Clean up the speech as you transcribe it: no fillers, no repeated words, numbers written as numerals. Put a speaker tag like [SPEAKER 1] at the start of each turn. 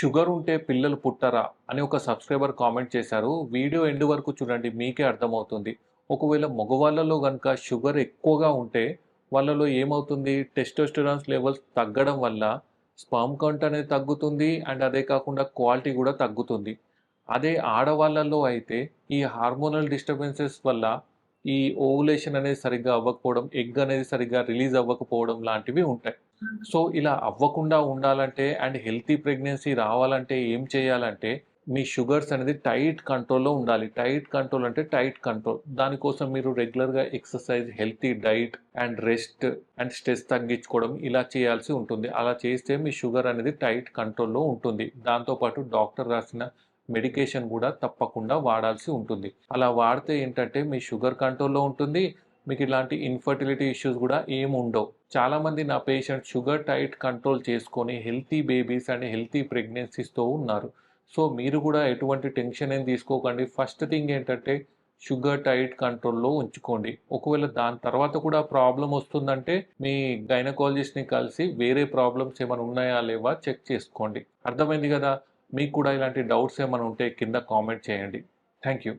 [SPEAKER 1] Sugar ఉంటే పిల్లలు పుట్టరా అని ఒక సబ్స్క్రైబర్ కామెంట్ చేశారు. వీడియో ఎండ్ వరకు చూడండి మీకే అర్థమవుతుంది. ఒకవేళ మగవాళ్ళలో గనుక షుగర్ ఎక్కువగా ఉంటే వాళ్ళలో ఏమవుతుంది టెస్టోస్టెరాన్ లెవెల్స్ తగ్గడం వల్ల స్పర్మ్ కౌంట్ అనేది తగ్గుతుంది. అండ్ అదే కాకుండా క్వాలిటీ కూడా తగ్గుతుంది. అదే ఆడవాళ్ళలో అయితే ఈ హార్మోనల్ డిస్టర్బెన్సెస్ వల్ల ఈ ఓవులేషన్ అనేది సరిగ్గా అవ్వకపోవడం, ఎగ్ అనేది సరిగ్గా రిలీజ్ అవ్వకపోవడం లాంటివి ఉంటాయి. సో, ఇలా అవ్వకుండా ఉండాలంటే అండ్ హెల్తీ ప్రెగ్నెన్సీ రావాలంటే ఏం చేయాలంటే, మీ షుగర్స్ అనేది టైట్ కంట్రోల్‌లో ఉండాలి. టైట్ కంట్రోల్ అంటే టైట్ కంట్రోల్. దానికోసం మీరు రెగ్యులర్‌గా exercise, healthy diet and rest and stress తగ్గించుకోవడం ఇలా చేయాల్సి ఉంటుంది. అలా చేస్తే మీ షుగర్ అనేది టైట్ కంట్రోల్‌లో ఉంటుంది. దాంతో పాటు డాక్టర్ రాసిన మెడికేషన్ కూడా తప్పకుండా వాడాల్సి ఉంటుంది. అలా వాడితే ఏంటంటే మీ షుగర్ కంట్రోల్‌లో ఉంటుంది. మీకు ఇలాంటి ఇన్ఫర్టిలిటీ ఇష్యూస్ కూడా ఏమి ఉండవు. చాలామంది నా పేషెంట్స్ షుగర్ టైట్ కంట్రోల్ చేసుకొని హెల్తీ బేబీస్ అండ్ హెల్తీ ప్రెగ్నెన్సీస్‌తో ఉన్నారు. సో, మీరు కూడా ఎటువంటి టెన్షన్ ఏం తీసుకోకండి. ఫస్ట్ థింగ్ ఏంటంటే షుగర్ టైట్ కంట్రోల్‌లో ఉంచుకోండి. ఒకవేళ దాని తర్వాత కూడా ప్రాబ్లమ్ వస్తుందంటే మీ గైనకాలజిస్ట్‌ని కలిసి వేరే ప్రాబ్లమ్స్ ఏమైనా ఉన్నాయా లేవా చెక్ చేసుకోండి. అర్థమైంది కదా! మీకు కూడా ఇలాంటి డౌట్స్ ఏమైనా ఉంటే కింద కామెంట్ చేయండి. Thank you.